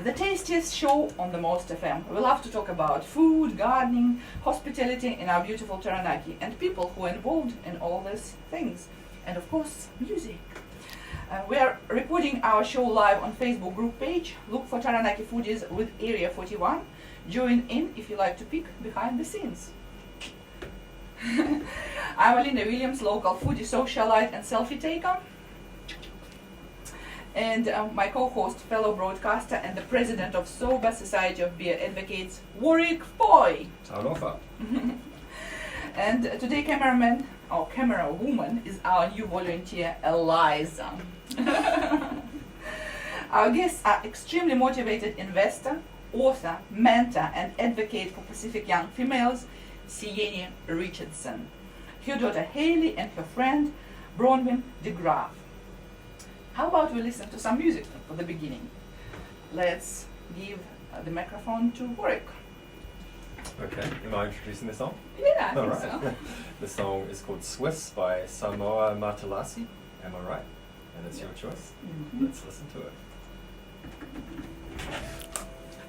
the tastiest show on the Most FM. We love to talk about food, gardening, hospitality in our beautiful Taranaki, and people who are involved in all these things. And of course, music. We are recording our show live on Facebook group page. Look for Taranaki Foodies with Area 41. Join in if you like to peek behind the scenes. I'm Alina Williams, local foodie, socialite and selfie taker. And my co-host, fellow broadcaster and the president of Sober Society of Beer Advocates, Warwick Foy. Talofa. And today camera woman is our new volunteer, Eliza. Our guests are extremely motivated investor, author, mentor and advocate for Pacific young females, Siena Richardson, her daughter Hailey and her friend Bronwyn de Graaf. How about we listen to some music for the beginning? Let's give the microphone to Warwick. Okay, am I introducing the song? Yeah, I All think right. so. The song is called Swiss by Samoa Matalasi. Am I right? And it's your choice. Mhm. Let's listen to it.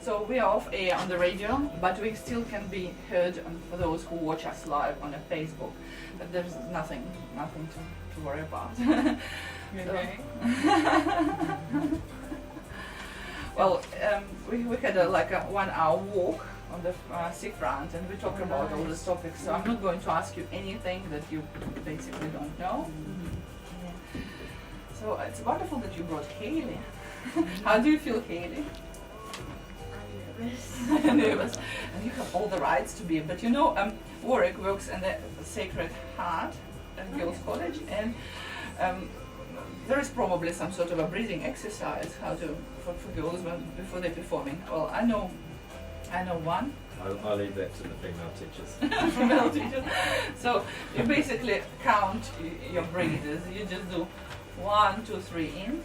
So we are off air on the radio, but we still can be heard for those who watch us live on a Facebook. But there's nothing to worry about. Okay. Well, we had a 1 hour walk on the seafront, and we talked about all these topics. So I'm not going to ask you anything that you basically don't know. Yeah. So it's wonderful that you brought Hailey. How do you feel, Hailey? Nervous. And you have all the rights to be. But you know, Warwick works in the Sacred Heart Girls College, and there is probably some sort of a breathing exercise for girls before they're performing. Well, I know one. I'll leave that to the female teachers. Female teacher. So you basically count your breaths. You just do 1, 2, 3 in,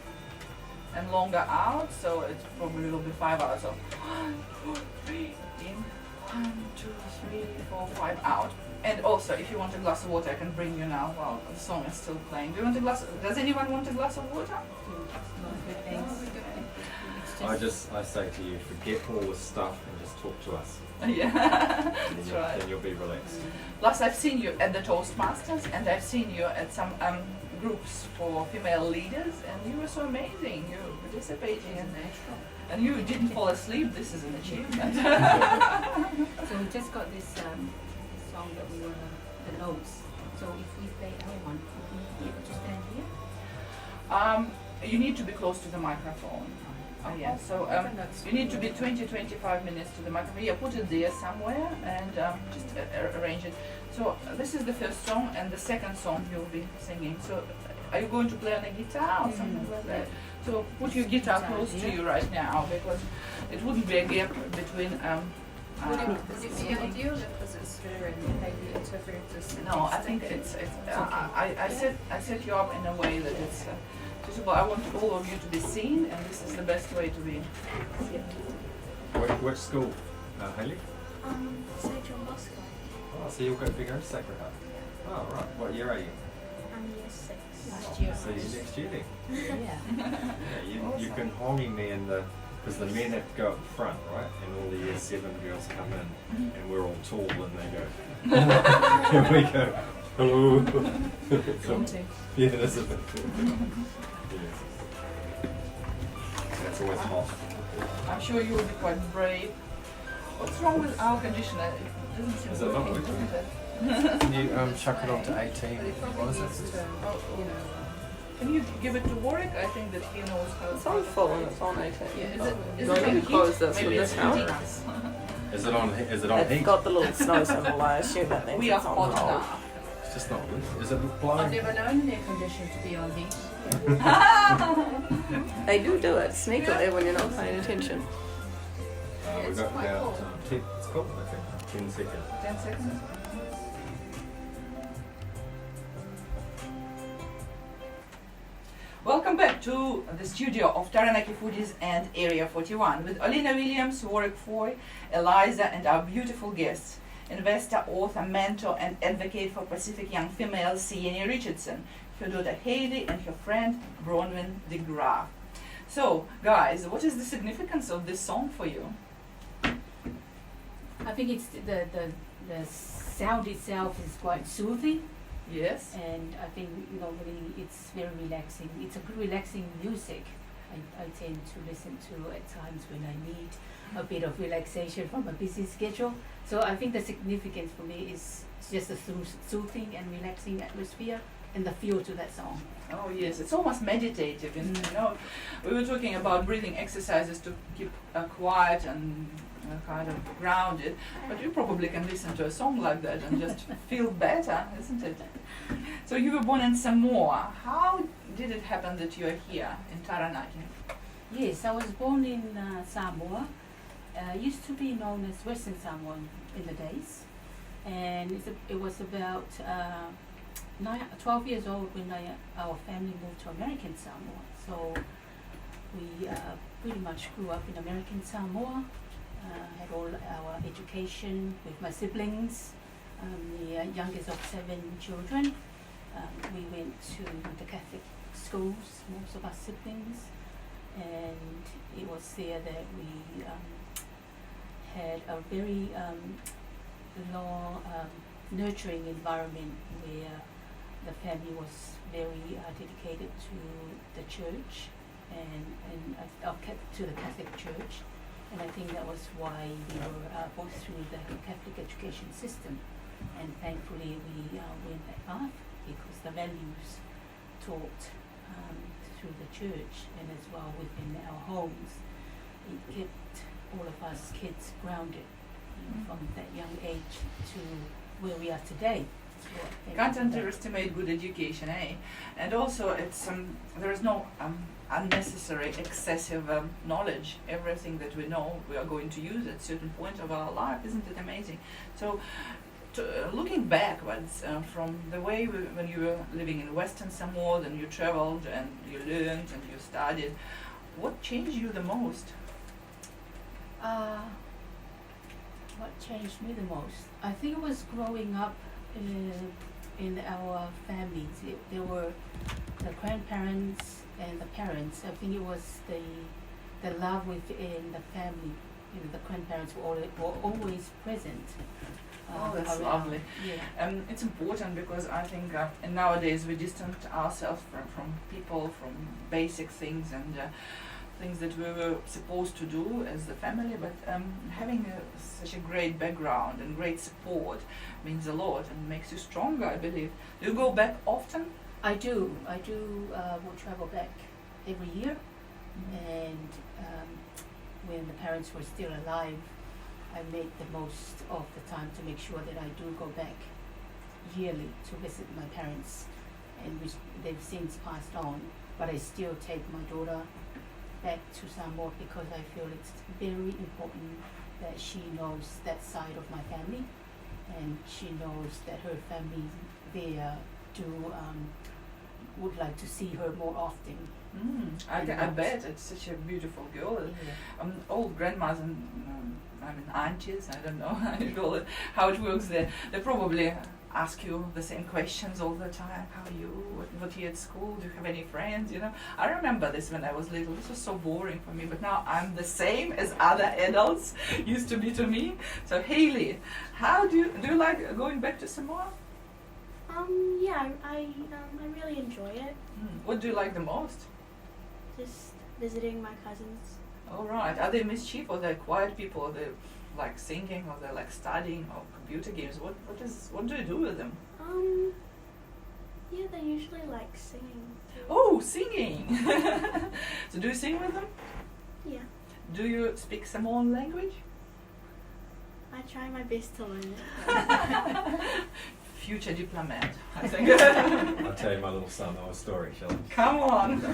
and longer out. So it probably will be 5 hours. So 1, 2, 3 in, 1, 2, 3, 4, 5 out. And also, if you want a glass of water, I can bring you now while the song is still playing. Do you want a glass? Does anyone want a glass of water? I say to you, forget all the stuff and just talk to us. Yeah, that's right. Then you'll be relaxed. Plus, I've seen you at the Toastmasters, and I've seen you at some groups for female leaders, and you were so amazing. You were participating, and you didn't fall asleep. This is an achievement. So we just got this song that we were the notes. So if we play L1, would we be able to stand here? You need to be close to the microphone. Yeah, so you need to be 20-25 minutes to the microphone. Yeah, put it there somewhere and just arrange it. So this is the first song, and the second song you'll be singing. So are you going to play on a guitar or something like that? So put your guitar close to you right now, because it wouldn't be a gap between. Would it be audio because it's her and maybe interpreters? No, I think it's. I set you up in a way that it's suitable. I want all of you to be seen, and this is the best way to be seen. Which school, Hailey? St. John Bosco. Oh, so you'll go to Sacred Heart. Oh, right. What year are you? I'm year 6. Last year. So you're next year then. Yeah. Yeah, you can hongi me in the, because the men have to go up front, right? And all the year 7 girls come in, and we're all tall, and they go, and we go, hello. Daunting. Yeah, that's a bit cool. That's always hot. I'm sure you will be quite brave. What's wrong with our conditioner? It doesn't seem Is it not working, working? doesn't it? Can you chuck it on to 18? What is it? Can you give it to Warwick? I think that he knows how. It's on full and it's on 18. Yeah, is it Don't on even heat? close this Maybe with it's this house. heat. Is it on? Is it on It's heat? got the little snow symbol. I assume that means We are it's on hot hold. enough. It's just not lit. Is it I've blowing? never known an air conditioner to be on heat. They do it sneakily when you're not paying attention. We've It's got quite about cool. 10. It's cool. I think 10 seconds. 10 seconds. Welcome back to the studio of Taranaki Foodies and Area 41 with Alina Williams, Warwick Foy, Eliza, and our beautiful guests, investor, author, mentor, and advocate for Pacific young females, Siena Richardson, her daughter Hailey, and her friend Bronwyn de Graaf. So, guys, what is the significance of this song for you? I think it's the sound itself is quite soothing, Yes. and I think really it's very relaxing. It's a good relaxing music. I tend to listen to at times when I need a bit of relaxation from a busy schedule. So I think the significance for me is just a soothing and relaxing atmosphere and the feel to that song. Oh yes, it's almost meditative. We were talking about breathing exercises to keep quiet and kind of grounded, but you probably can listen to a song like that and just feel better, isn't it? So you were born in Samoa. How did it happen that you are here in Taranaki? Yes, I was born in Samoa. Used to be known as Western Samoa in the days, and it was about 12 years old when our family moved to American Samoa. So we pretty much grew up in American Samoa, had all our education with my siblings, the youngest of 7 children. We went to the Catholic schools, most of our siblings, and it was there that we had a very nurturing environment where the family was very dedicated to the church and to the Catholic Church, and I think that was why we were both through the Catholic education system, and thankfully we went that path because the values taught through the church and as well within our homes, it kept all of us kids grounded from that young age to where we are today. Can't underestimate good education, eh? And also, it's there is no unnecessary, excessive knowledge. Everything that we know, we are going to use at certain point of our life. Isn't it amazing? So, looking backwards from the way when you were living in Western Samoa, then you traveled and you learned and you studied, what changed you the most? What changed me the most? I think it was growing up in our families. There were the grandparents and the parents. I think it was the love within the family. The grandparents were always present. Oh, that's around. lovely. Yeah. It's important because I think nowadays we distance ourselves from people, from basic things and things that we were supposed to do as the family, but having such a great background and great support means a lot and makes you stronger, I believe. Do you go back often? I do. Will travel back every year, and when the parents were still alive, I made the most of the time to make sure that I do go back yearly to visit my parents, and they've since passed on, but I still take my daughter back to Samoa because I feel it's very important that she knows that side of my family, and she knows that her family there would like to see her more often. I bet it's such a beautiful girl. Yeah. Old grandmas and aunties, I don't know how you call it, how it works there. They probably ask you the same questions all the time. How are you? What are you at school? Do you have any friends? I remember this when I was little. This was so boring for me, but now I'm the same as other adults used to be to me. So Hailey, how do you like going back to Samoa? Yeah, I really enjoy it. What do you like the most? Just visiting my cousins. All right. Are they mischief or they're quiet people? Or they like singing or they like studying or computer games? What do you do with them? Yeah, they usually like singing too. Oh, singing! So do you sing with them? Yeah, Do you speak Samoan language? I try my best to learn it. Future diplomat, I think. I'll tell you my little Samoa story, shall I? Come on.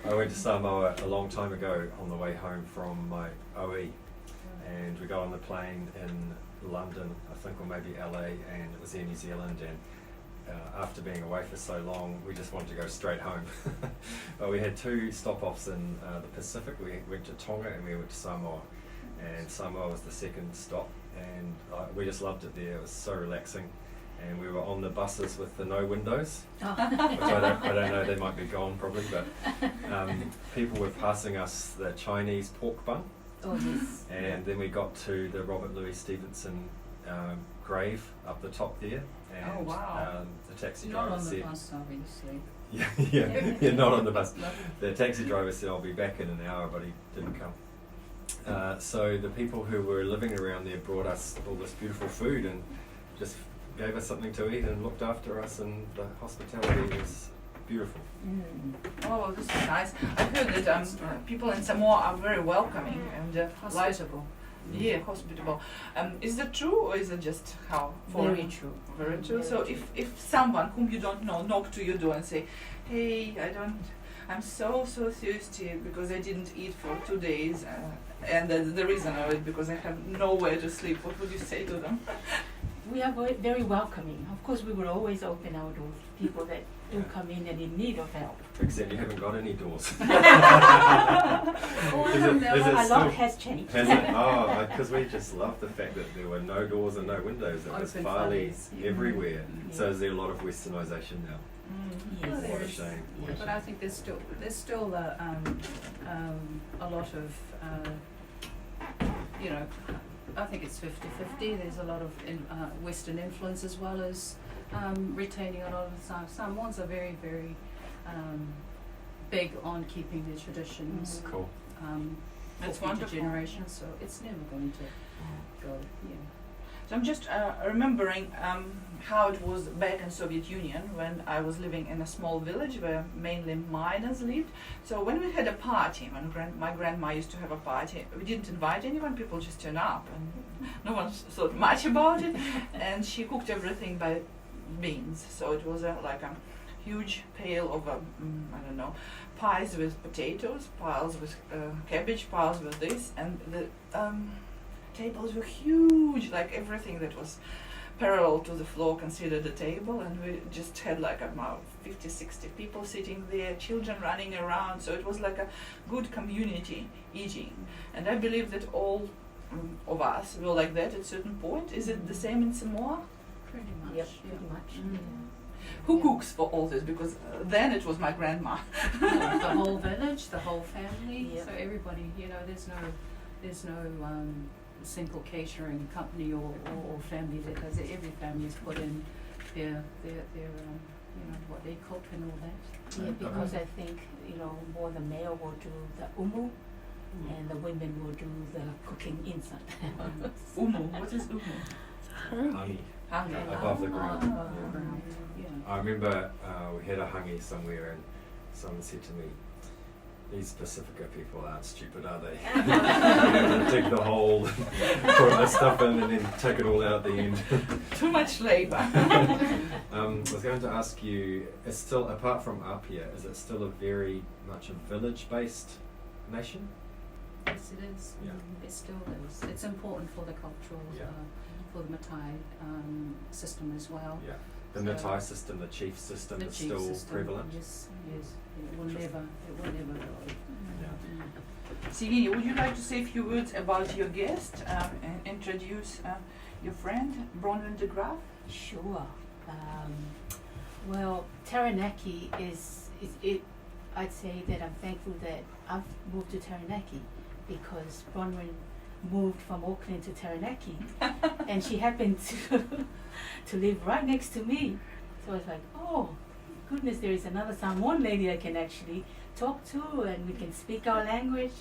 I went to Samoa a long time ago on the way home from my OE, and we got on the plane in London, I think, or maybe LA, and it was Air New Zealand, and after being away for so long, we just wanted to go straight home. But we had 2 stop-offs in the Pacific. We went to Tonga and we went to Samoa, and Samoa was the second stop, and we just loved it there. It was so relaxing. and we were on the buses with the no windows, Oh. which I don't know, they might be gone probably, but people were passing us the Chinese pork bun, Oh, yes. and then we got to the Robert Louis Stevenson grave up the top there, and Oh, wow. the taxi Not driver on the said, bus, obviously. yeah, not on the bus. The taxi driver said, I'll be back in an hour, but he didn't come. So the people who were living around there brought us all this beautiful food and just gave us something to eat and looked after us, and the hospitality was beautiful. Oh, this is nice. I've heard that people in Samoa are very welcoming and Hospitable. yeah, hospitable. Is that true, or is it just how? Very true. Very true. Very So true. if someone whom you don't know knock to your door and say, hey, I'm so thirsty because I didn't eat for 2 days, and the reason of it because I have nowhere to sleep, what would you say to them? We are very welcoming. Of course, we will always open our doors to people that do come in and in need of help. Except you haven't got any doors. Oh, Is it- is it A still- lot has changed. Has it? Oh, because we just love the fact that there were no doors and no windows. It was Open farley funnies. everywhere. Mm. So is there a lot of westernisation now? Yes. Well, there What a is. shame. What a But I think there's still a lot of you know, I think it's 50-50. There's a lot of Western influence as well as retaining a lot of Samoans are very, very big on keeping their traditions Cool. That's for future wonderful. generations. So it's never going to go. Yeah. So I'm just remembering how it was back in Soviet Union when I was living in a small village where mainly miners lived. So when we had a party, when my grandma used to have a party, we didn't invite anyone, people just turned up and no one thought much about it. And she cooked everything by beans. So it was like a huge pail of, I don't know, pies with potatoes, piles with cabbage, piles with this, and the tables were huge, like everything that was parallel to the floor considered a table, and we just had like about 50-60 people sitting there, children running around, so it was like a good community eating. And I believe that all of us were like that at a certain point. Is it the same in Samoa? Pretty much. Yep, yeah. pretty much. Who cooks for all this? Because then it was my grandma. Yeah, the whole village, the whole family. Yeah. So everybody, you know, there's no single catering company or family that does it. Every family's put in their you know, what they cook and all that. Yeah, because I think, you know, more the male will do the umu and the women will do the cooking inside. Umu. What is umu? Honey. Hangi. Above the ground. Oh, Yeah. ground, yeah. I remember we had a hangi somewhere, and someone said to me, these Pacifica people aren't stupid, are they? You have to dig the hole, put the stuff in, and then take it all out at the end. Too much labor. I was going to ask you, is still, apart from Apia, is it still a very much a village-based nation? Yes, it is. Yeah. It still is. It's important for the cultural, Yeah. for the Matai system as well. Yeah. The So- Matai system, the chief system, The is chief still system, prevalent? Yes, yes. It will Interesting. never go. Yeah. Siena, would you like to say a few words about your guest and introduce your friend, Bronwyn de Graaf? Sure. Well, Taranaki is it. I'd say that I'm thankful that I've moved to Taranaki because Bronwyn moved from Auckland to Taranaki, and she happened to live right next to me. So I was like, oh, goodness, there is another Samoan lady I can actually talk to, and we can speak our language.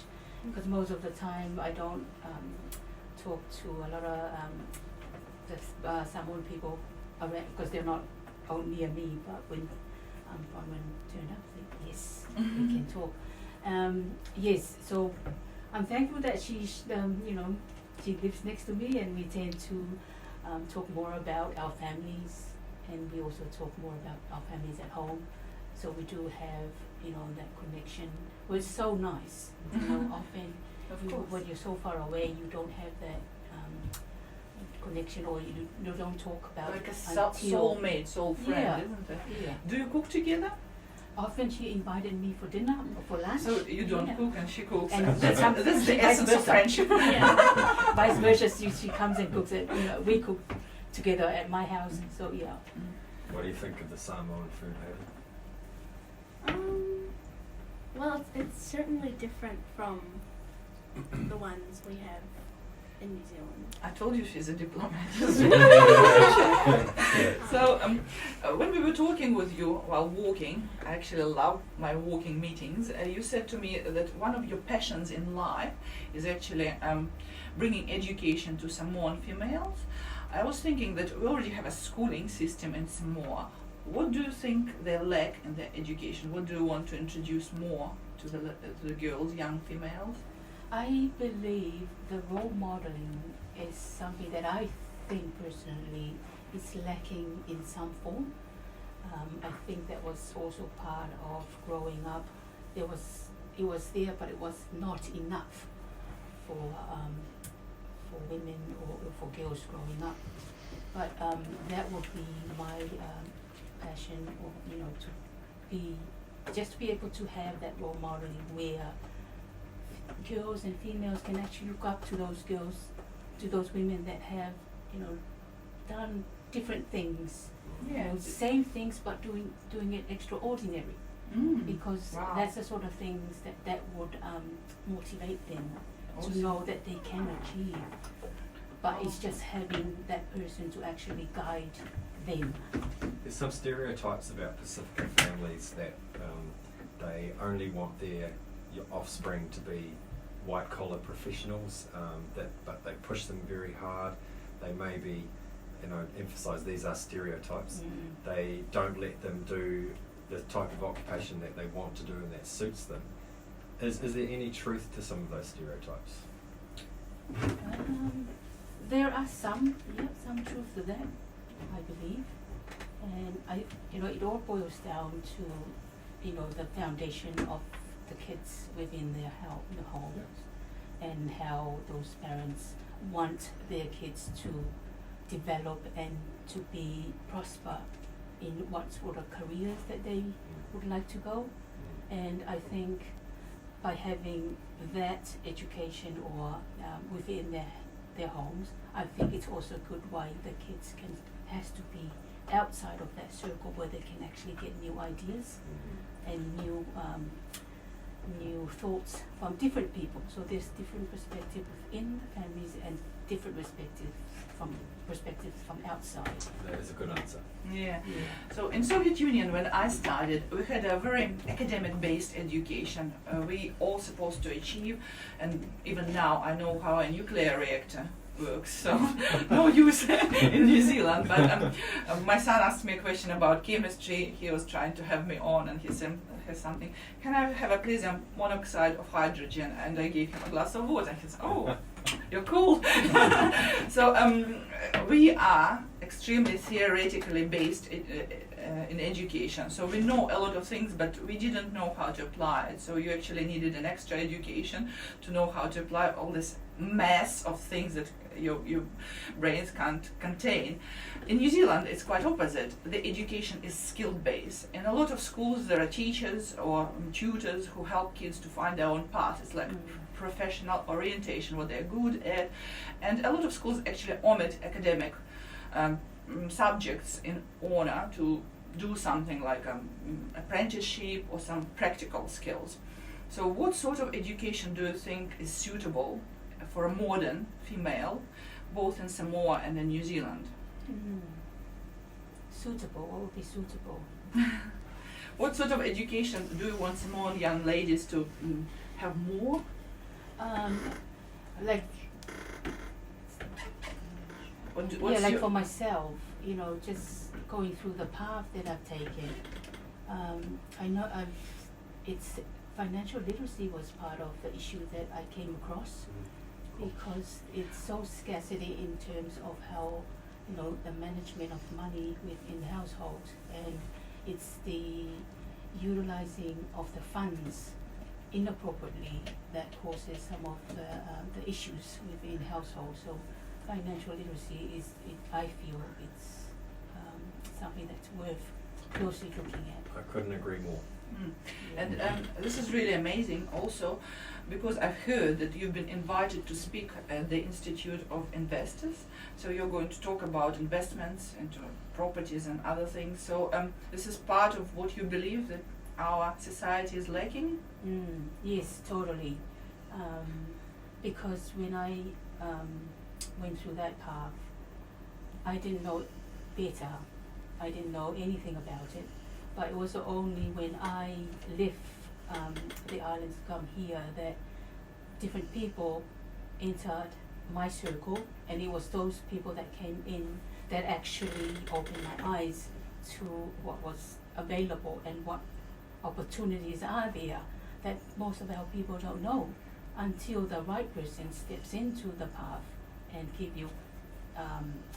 Because most of the time I don't talk to a lot of the Samoan people around, because they're not out near me. But when Bronwyn turned up, I said, yes, we can talk. Yes, so I'm thankful that she lives next to me, and we tend to talk more about our families, and we also talk more about our families at home. So we do have, that connection. Well, it's so nice. Often when you're so far away, you don't have that connection, or you don't talk about Like a until soulmate, soul friend, Yeah. isn't it? Yeah. Do you cook together? Often she invited me for dinner or for lunch. So you don't Yeah. cook and she cooks. And That's sometimes the vice essence of versa. friendship. Yeah. Vice versa, she comes and cooks it. We cook together at my house. So yeah. What do you think of the Samoan food, Hailey? Well, it's certainly different from the ones we have in New Zealand. I told you she's a diplomat. So when we were talking with you while walking, I actually love my walking meetings. You said to me that one of your passions in life is actually bringing education to Samoan females. I was thinking that we already have a schooling system in Samoa. What do you think they lack in their education? What do you want to introduce more to the girls, young females? I believe the role modeling is something that I think personally is lacking in some form. I think that was also part of growing up. It was there, but it was not enough for women or for girls growing up. But that would be my passion, or to be able to have that role modeling where girls and females can actually look up to those girls, to those women that have, done different things. Same things, but doing it extraordinary. Because Wow. that's the sort of things that would motivate them to Awesome. know that they can achieve. But it's just having that person to actually guide them. There's some stereotypes about Pacifican families that they only want your offspring to be white-collar professionals, but they push them very hard. They maybe, emphasise these are stereotypes. They don't let them do the type of occupation that they want to do and that suits them. Is there any truth to some of those stereotypes? There are some truth to that, I believe, and it all boils down to, the foundation of the kids within their homes, and how those parents want their kids to develop and to be prosper in what sort of careers that they would like to go. And I think by having that education or within their homes, I think it's also good why the kids has to be outside of that circle where they can actually get new ideas and new thoughts from different people. So there's different perspectives within the families and different perspectives from outside. That is a good answer. Yeah. So in Soviet Union, when I started, we had a very academic-based education. We all supposed to achieve, and even now I know how a nuclear reactor works, so no use in New Zealand. But my son asked me a question about chemistry. He was trying to have me on, and he said something. Can I have a please monoxide of hydrogen? And I gave him a glass of water. And he said, "Oh, you're cool." So we are extremely theoretically based in education. So we know a lot of things, but we didn't know how to apply it. So you actually needed an extra education to know how to apply all this mass of things that your brains can't contain. In New Zealand, it's quite opposite. The education is skill-based. In a lot of schools, there are teachers or tutors who help kids to find their own path. It's like professional orientation, what they're good at. And a lot of schools actually omit academic subjects in order to do something like apprenticeship or some practical skills. So what sort of education do you think is suitable for a modern female, both in Samoa and in New Zealand? Suitable, what would be suitable? What sort of education do you want Samoan young ladies to have more? Like for myself, just going through the path that I've taken, I know it's financial literacy was part of the issue that I came across, because it's so scarcity in terms of how, the management of money within the household, and it's the utilizing of the funds inappropriately that causes some of the issues within households. So financial literacy I feel it's something that's worth closely looking at. I couldn't agree more. And this is really amazing also because I've heard that you've been invited to speak at the Institute of Investors. So you're going to talk about investments into properties and other things. So this is part of what you believe that our society is lacking? Yes, totally. Because when I went through that path, I didn't know it better. I didn't know anything about it. But it was only when I left the islands to come here that different people entered my circle, and it was those people that came in that actually opened my eyes to what was available and what opportunities are there that most of our people don't know until the right person steps into the path and give you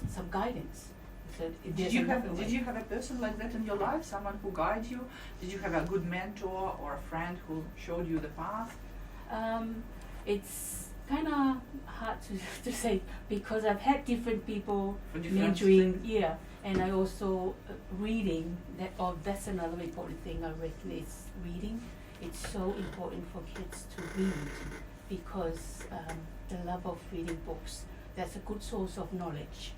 some guidance. So did you have a person like that in your life, someone who guided you? Did you have a good mentor or a friend who showed you the path? It's kind of hard to say because I've had different people For different mentoring, things? yeah, and I also reading that. Oh, that's another important thing I reckon is reading. It's so important for kids to read because the love of reading books, that's a good source of knowledge,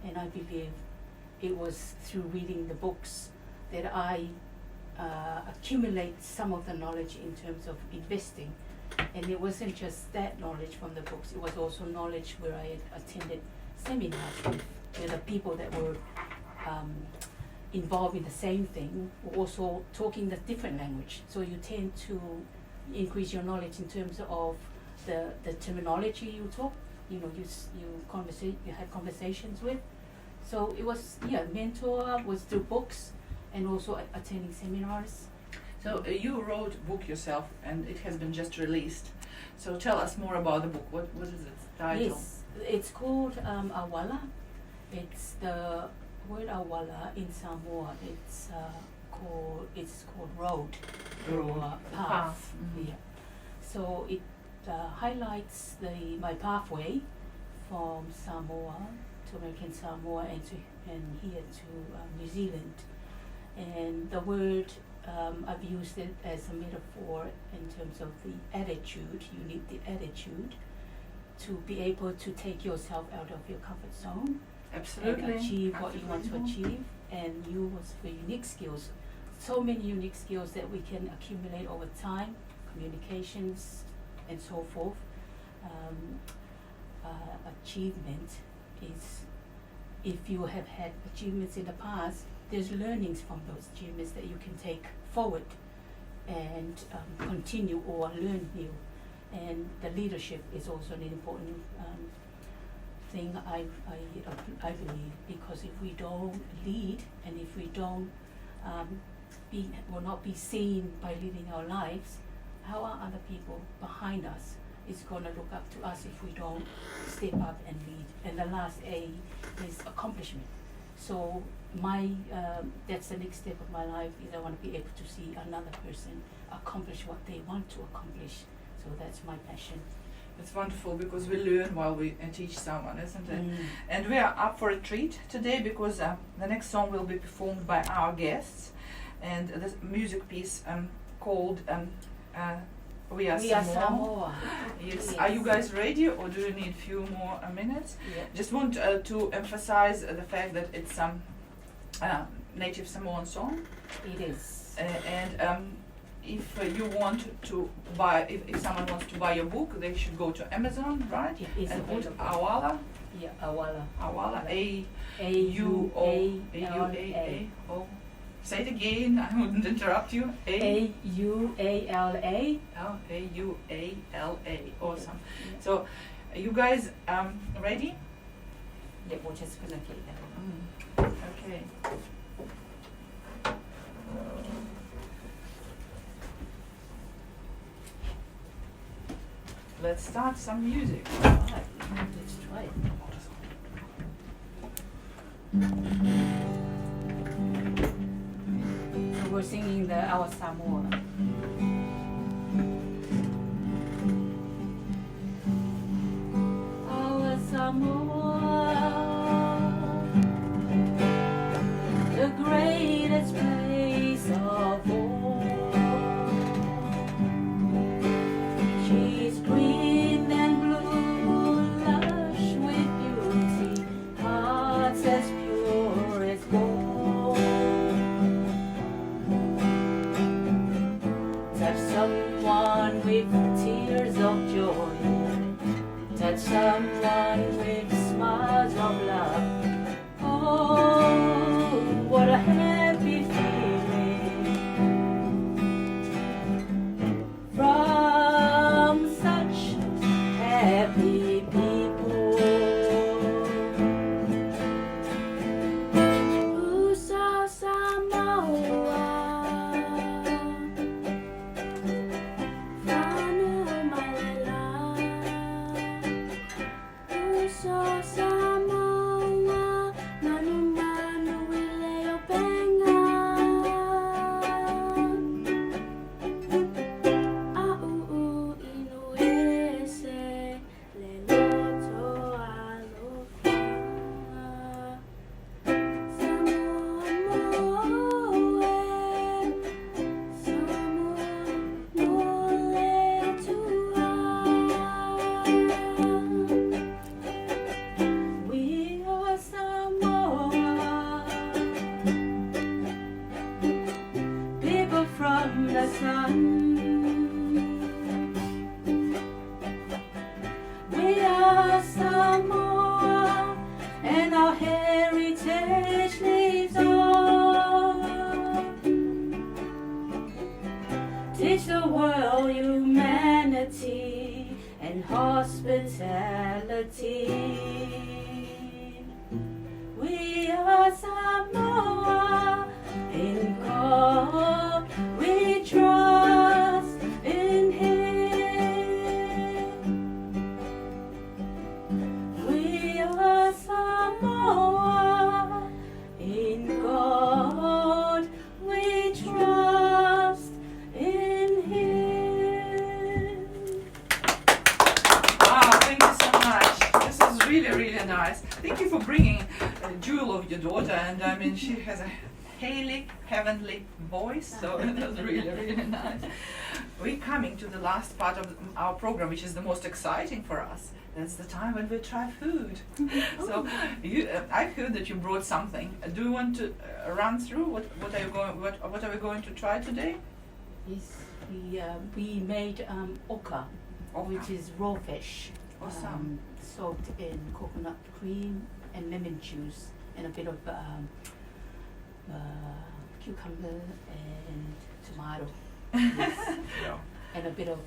and I believe it was through reading the books that I accumulate some of the knowledge in terms of investing. And it wasn't just that knowledge from the books, it was also knowledge where I had attended seminars with the people that were involved in the same thing, were also talking the different language. So you tend to increase your knowledge in terms of the terminology you talk, you had conversations with. So it was, mentor was through books and also attending seminars. So you wrote a book yourself and it has been just released. So tell us more about the book. What is its title? Yes, it's called Awala. It's the word Awala in Samoa. It's called road or path. Mhm. Yeah. So it highlights my pathway from Samoa to American Samoa and here to New Zealand. And the word, I've used it as a metaphor in terms of the attitude. You need the attitude to be able to take yourself out of your comfort zone Absolutely. and achieve what you want to achieve. And you was for unique skills. So many unique skills that we can accumulate over time, communications and so forth. Achievement is, if you have had achievements in the past, there's learnings from those achievements that you can take forward and continue or learn new. And the leadership is also an important thing I believe, because if we don't lead and if we don't will not be seen by living our lives, how are other people behind us is going to look up to us if we don't step up and lead? And the last A is accomplishment. So that's the next step of my life, is I want to be able to see another person accomplish what they want to accomplish. So that's my passion. It's wonderful because we learn while we teach someone, isn't it? And we are up for a treat today because the next song will be performed by our guests, and this music piece called We Are Samoa. Yes. Are you guys ready, or do you need a few more minutes? Yeah. Just want to emphasize the fact that it's native Samoan song. It is. And if you want to buy, if someone wants to buy your book, they should go to Amazon, right? Yeah, it's And put available. Awala. Yeah, Awala. Awala. A-U-A-L-A. Oh. Say it again. I wouldn't interrupt you. A-U-A-L-A. A-U-A-L-A. Awesome. Yeah. So, you guys ready? Yeah, we're just gonna get that. Okay. Let's start some music. Alright, let's try it. So we're singing our Samoa. Our Samoa, the greatest place of all. someone with smiles of love. Oh, what a happy feeling from such happy people. Uso Samoa, Whānau Malela. Uso Samoa, Manu Manu Wileo Benga. A'u Inuese, Le Loto Aloha. Samoa Moe, Samoa Mole Tua. We are Samoa, people from the sun. We are Samoa, and our heritage lives on. Teach the world humanity and hospitality. We are Samoa, in God we trust in Him. We are Samoa, in God we trust in Him. Wow, thank you so much. This is really, really nice. Thank you for bringing a jewel of your daughter, and I mean, she has a Hailey heavenly voice, so that's really, really nice. We're coming to the last part of our program, which is the most exciting for us. That's the time when we try food. So, I heard that you brought something. Do you want to run through what are we going to try today? Yes, we made oka, which is raw fish, Awesome. soaked in coconut cream and lemon juice and a bit of cucumber and tomato, Yeah. and a bit of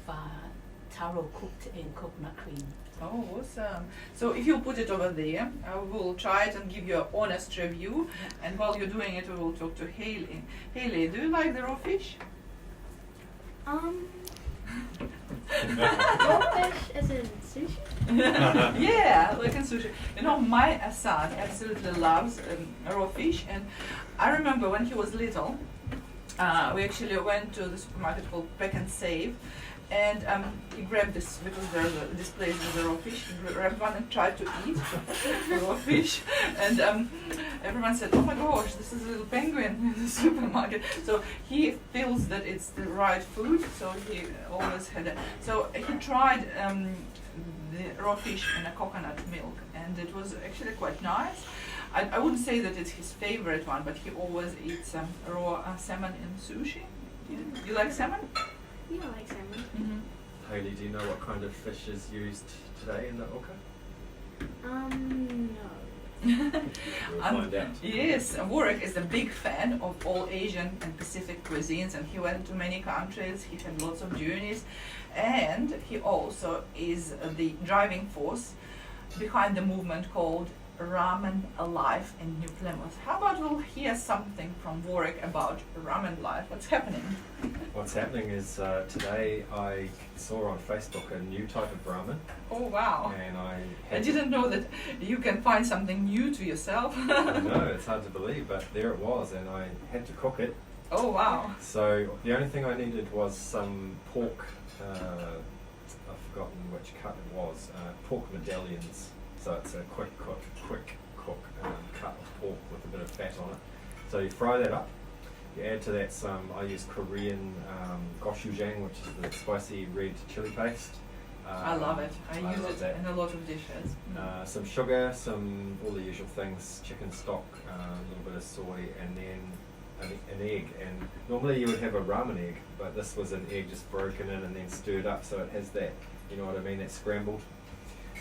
taro cooked in coconut cream. Oh, awesome. So if you put it over there, I will try it and give you an honest review. And while you're doing it, we will talk to Hailey. Hailey, do you like the raw fish? Raw fish as in sushi? Yeah, like in sushi. You know, my son absolutely loves raw fish, and I remember when he was little, we actually went to the supermarket called Pack and Save, and he grabbed this, because there's this place with the raw fish, he grabbed one and tried to eat raw fish, and everyone said, oh my gosh, this is a little penguin in the supermarket. So he feels that it's the right food, so he always had it. So he tried the raw fish in a coconut milk, and it was actually quite nice. I wouldn't say that it's his favorite one, but he always eats raw salmon in sushi. You like salmon? Yeah, I like salmon. Mm-hmm. Hailey, do you know what kind of fish is used today in the oka? No. We'll find out. Yes, Warwick is a big fan of all Asian and Pacific cuisines, and he went to many countries, he had lots of journeys, and he also is the driving force behind the movement called Ramen Alive in New Plymouth. How about we'll hear something from Warwick about Ramen Life? What's happening? What's happening is today I saw on Facebook a new type of ramen, Oh wow! and I I didn't know that you can find something new to yourself. I know, it's hard to believe, but there it was, and I had to cook it. Oh wow! So the only thing I needed was some pork, I've forgotten which cut it was, pork medallions. So it's a quick cook cut of pork with a bit of fat on it. So you fry that up. You add to that some, I use Korean gochujang, which is the spicy red chili paste. I love it. I use love it that. in a lot of dishes. Some sugar, some all the usual things, chicken stock, a little bit of soy, and then an egg. And normally you would have a ramen egg, but this was an egg just broken in and then stirred up, so it has that, you know what I mean, that scrambled.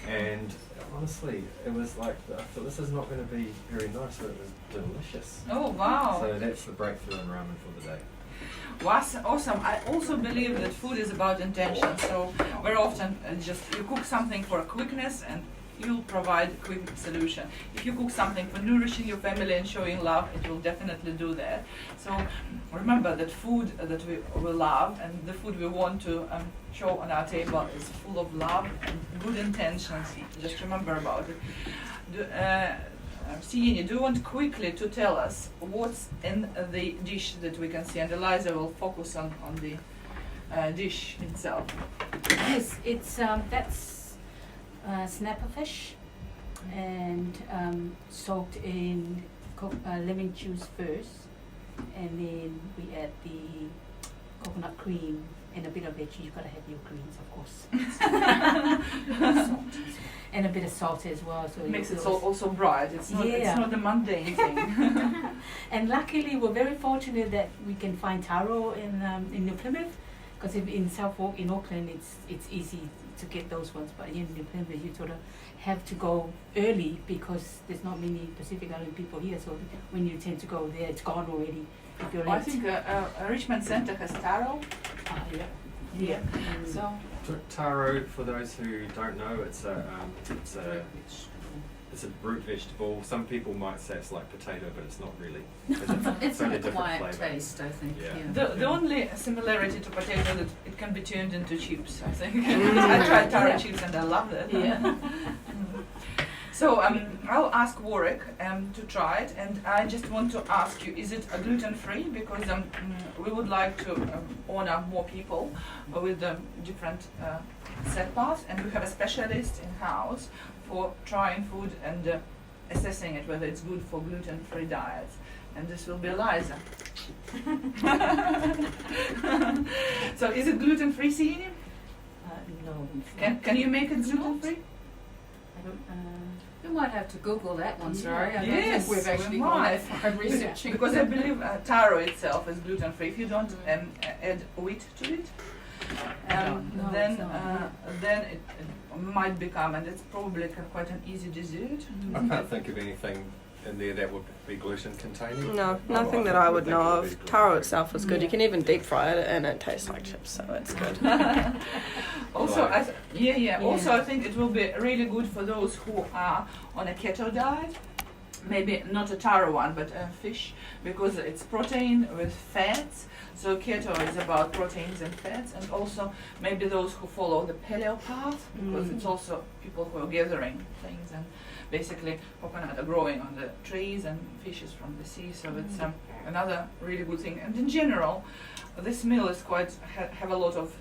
And honestly, it was like, I thought this is not going to be very nice, but it was delicious. Oh wow. So that's the breakthrough in ramen for the day. Was awesome. I also believe that food is about intention. So very often just you cook something for quickness and you'll provide a quick solution. If you cook something for nourishing your family and showing love, it will definitely do that. So remember that food that we love and the food we want to show on our table is full of love and good intentions. Just remember about it. Siena, do you want quickly to tell us what's in the dish that we can see? And Eliza will focus on the dish itself. Yes, it's that's snapper fish and soaked in lemon juice first, and then we add the coconut cream and a bit of veggie. You've got to have your greens, of course. Salt. And a bit of salt as well. So It makes it also bright. It's not a mundane thing. And luckily, we're very fortunate that we can find taro in New Plymouth, because in Southwark, in Auckland, it's easy to get those ones. But in New Plymouth, you sort of have to go early because there's not many Pacific Island people here. So when you tend to go there, it's gone already. If you're I late. think Richmond Centre has taro. Yeah. Yeah. So Taro, for those who don't know, it's a root vegetable. Some people might say it's like potato, but it's not really. It's only an different acquired flavour. taste, I think. Yeah. Yeah. the only similarity to potato that it can be turned into chips. I think I tried taro chips and I loved it. Yeah. So I'll ask Warwick to try it, and I just want to ask you: is it gluten-free? Because we would like to honor more people with different set paths, and we have a specialist in house for trying food and assessing it whether it's good for gluten-free diets. And this will be Eliza. So is it gluten-free, Siena? No. it's Can you make it It's not. gluten-free? I don't. You might have to Google that one, sorry. I don't Yes, think we've actually we gone might. that far researching. Because I believe taro itself is gluten-free. If you don't add wheat to it, No, then it's not, then it might become, and it's probably quite an easy dessert. I can't think of anything in there that would be gluten containing. No, Oh, nothing that think I you would think know it would be of. Taro itself is good. Yeah. You can even deep fry it and it tastes like chips, so it's good. Also, Right. Also, I think it will be really good for those who are on a keto diet. Maybe not a taro one, but a fish, because it's protein with fats. So keto is about proteins and fats, and also maybe those who follow the paleo path, because it's also people who are gathering things, and basically coconut are growing on the trees and fishes from the sea. So it's another really good thing. And in general, this meal is quite have a lot of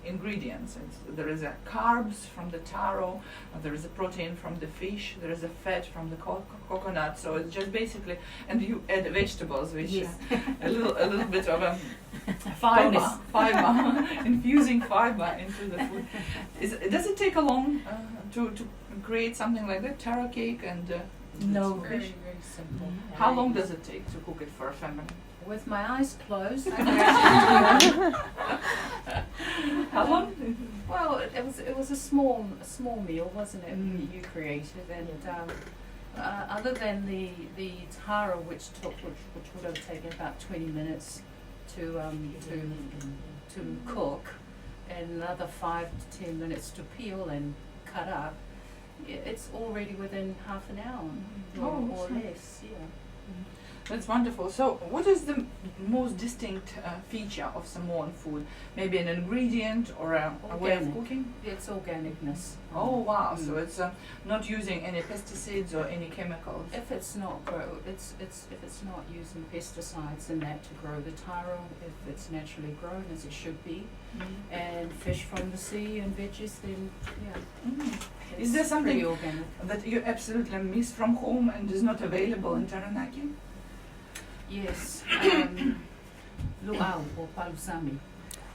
ingredients. There is a carbs from the taro, there is a protein from the fish, there is a fat from the coconut. So it's just basically, and you add vegetables, which Yes. a little bit of a fiber, infusing fiber into the food. Does it take a long to create something like that, taro cake and No. fish? Very, very simple. How long does it take to cook it for a family? With my eyes closed, I can actually do it. How long? Well, it was a small meal, wasn't it? You created, and other than the taro, which would have taken about 20 minutes to cook, and another 5 to 10 minutes to peel and cut up, it's already within half an hour or awesome. less. Yeah. That's wonderful. So, what is the most distinct feature of Samoan food? Maybe an ingredient or a way of Organic. cooking? It's organicness. Oh wow! So it's not using any pesticides or any chemicals. If it's not if it's not using pesticides in that to grow the taro, if it's naturally grown as it should be, and fish from the sea and veggies, then yeah. Is there it's something pretty organic? that you absolutely miss from home and is not available in Taranaki? Yes. Luau or palusami.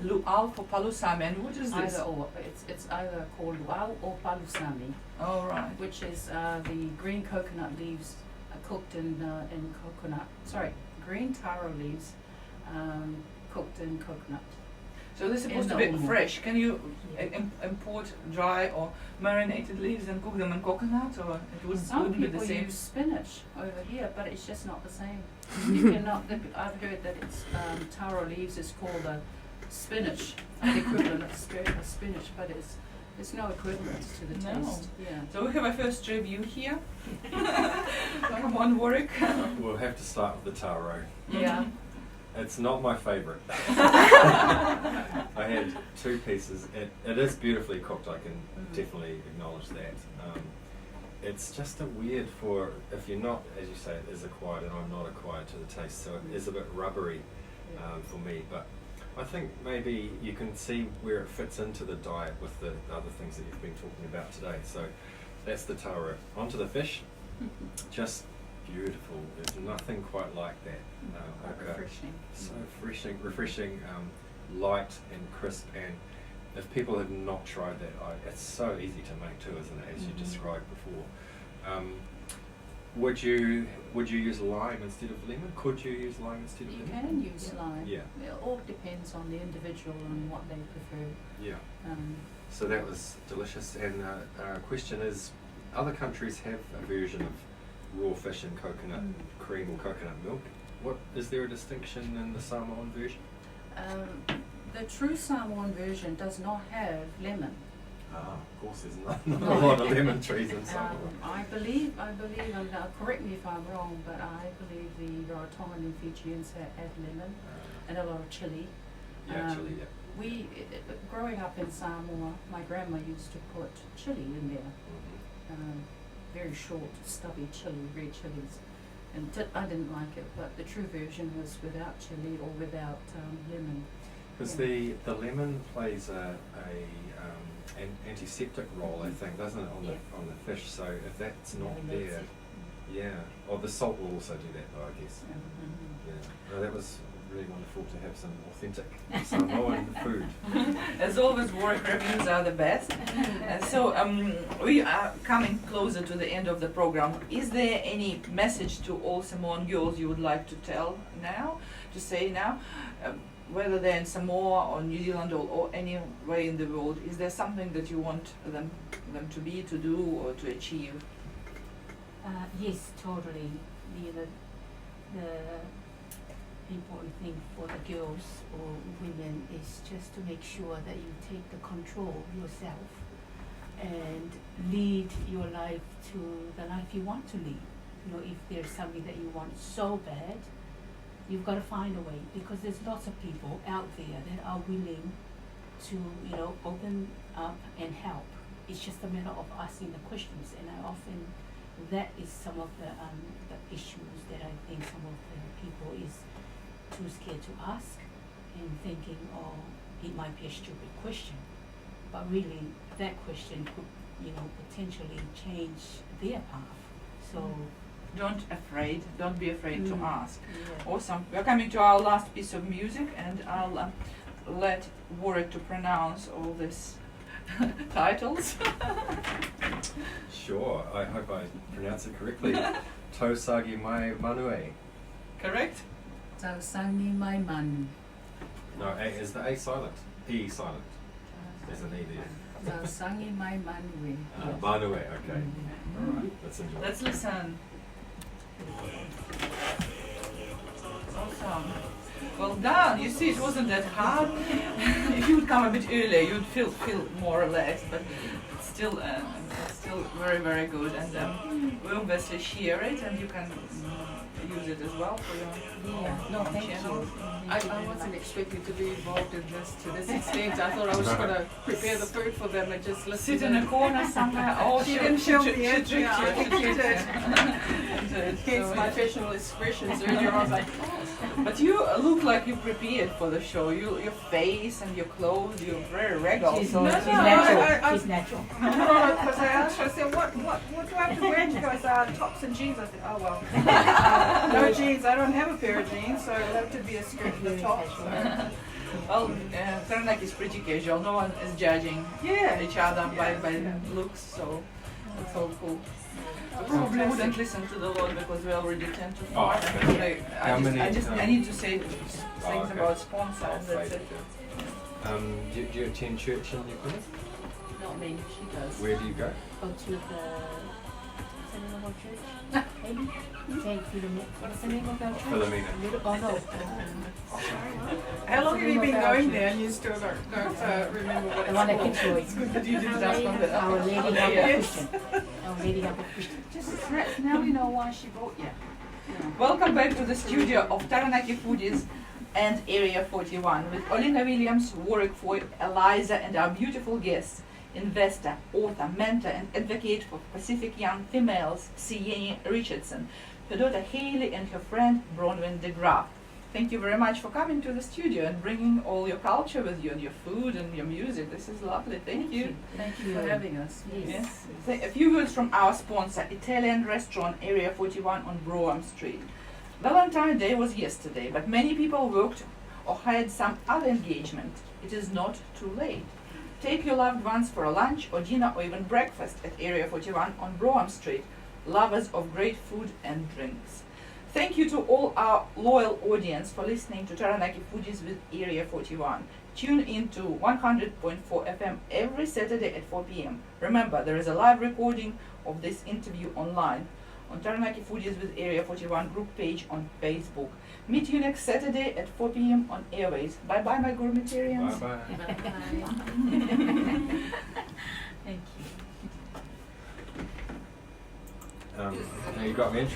Luau for palusami, and what is this? Either or. It's either called luau or palusami, All right. which is the green coconut leaves cooked in green taro leaves cooked in coconut. So this is supposed to In be the old one. fresh. Can you Yeah. import dry or marinated leaves and cook them in coconut, or it Some wouldn't be people the same? use spinach over here, but it's just not the same. You cannot. I've heard that it's taro leaves is called a spinach, the equivalent of spinach, but it's no equivalent to the No. taste. Yeah. So we have a first review here. Come on, Warwick. We'll have to start with the taro. Yeah. It's not my favourite. I had 2 pieces. It is beautifully cooked, I can definitely acknowledge that. It's just a weird for, if you're not, as you say, it is acquired and I'm not acquired to the taste, so it is a bit rubbery for me. But I think maybe you can see where it fits into the diet with the other things that you've been talking about today. So that's the taro. Onto the fish, just beautiful. There's nothing quite like that. Quite refreshing. So refreshing, light and crisp. And if people have not tried that, it's so easy to make too, isn't it? As you described before. Would you use lime instead of lemon? Could you use lime instead of You lemon? can use lime. Yeah. It all depends on the individual and what they prefer. Yeah. Um, So that was delicious. And our question is, other countries have a version of raw fish in coconut cream or coconut milk. What is there a distinction in the Samoan version? the true Samoan version does not have lemon. Of course, there's not a lot of lemon trees in Samoa. I believe, and correct me if I'm wrong, but I believe the Rarotongan and Fijians add lemon and a lot of chili. Yeah, chili. Yeah. We, growing up in Samoa, my grandma used to put chili in there. Very short, stubby chili, red chilies. And I didn't like it, but the true version was without chili or without lemon. Because Yeah. the lemon plays an antiseptic role, I think, doesn't it, on the fish? So if that's not Marinates there, it. yeah. Or the salt will also do that, though, I guess. Mm-hmm. Yeah. No, that was really wonderful to have some authentic Samoan food. As always, Warwick reviews are the best. So we are coming closer to the end of the program. Is there any message to all Samoan girls you would like to say now? Whether they're in Samoa or New Zealand or anywhere in the world, is there something that you want them to be, to do, or to achieve? Yes, totally. The important thing for the girls or women is just to make sure that you take the control yourself and lead your life to the life you want to lead. You know, if there's something that you want so bad, you've got to find a way, because there's lots of people out there that are willing to, open up and help. It's just a matter of asking the questions, and that is some of the issues that I think some of the people is too scared to ask and thinking, oh, it might be a stupid question. But really, that question could, potentially change their path. So, Don't be afraid to ask. yeah. Awesome. We're coming to our last piece of music, and I'll let Warwick to pronounce all these titles. Sure, I hope I pronounce it correctly. Tausagi mai manue. Correct? Tausangi mai manu. No, is the A silent? E silent. There's an E there. Tausangi mai manue. Manue, okay. Alright, let's enjoy. Let's listen. Awesome. Well done. You see, it wasn't that hard. If you would come a bit earlier, you'd feel more relaxed, but it's still very, very good. And we obviously share it, and you can use it as well for your No, thank channel. you. I wasn't expecting to be involved in this to this extent. I thought I was just going to prepare the food for them and just listen. Sit in a corner somewhere. Oh, She didn't show me she it. tricked Yeah, I you. think she did. Hence So, my facial expressions earlier. I was like, but you look like you prepared for the show. Your face and your clothes, you're very regal. She's So natural. I- She's natural. Because I asked her, I said, what do I have to wear? And she goes, tops and jeans. I said, oh well. No jeans. I don't have a pair of jeans, so it'll have to be a skirt and a top. So. well, Taranaki is pretty casual. No one is judging each other by looks, so it's all cool. I probably wouldn't listen to the Lord because we already tend to Oh, fart. okay. How many, I need to say things okay. about sponsors. That's it. Do you attend church in New Plymouth? Not me, she does. Where do you go? Go to the, what's the name of our church? Hailey? St. Philomena. What's the name of our church? Philomena. Oh no. How long have you been going there and you still don't remember what The one at it's called? Fitzroy. It's good that you did that one. Our Lady of Yes. Christian. Our Lady of Christian. Just now we know why she brought you. Welcome back to the studio of Taranaki Foodies and Area 41 with Olina Williams, Warwick Foy, Eliza, and our beautiful guests, investor, author, mentor, and advocate for Pacific young females, Siena Richardson, her daughter Hailey, and her friend Bronwyn de Graaf. Thank you very much for coming to the studio and bringing all your culture with you and your food and your music. This is lovely. Thank you. Thank you for having us. Yes. A few words from our sponsor, Italian restaurant Area 41 on Brougham Street. Valentine's Day was yesterday, but many people worked or had some other engagement. It is not too late. Take your loved ones for a lunch or dinner or even breakfast at Area 41 on Brougham Street, lovers of great food and drinks. Thank you to all our loyal audience for listening to Taranaki Foodies with Area 41. Tune in to 100.4 FM every Saturday at 4 p.m. Remember, there is a live recording of this interview online on Taranaki Foodies with Area 41 group page on Facebook. Meet you next Saturday at 4 p.m. on Airways. Bye-bye, my gourmetarians. Bye bye. Thank you. Now you got me interested.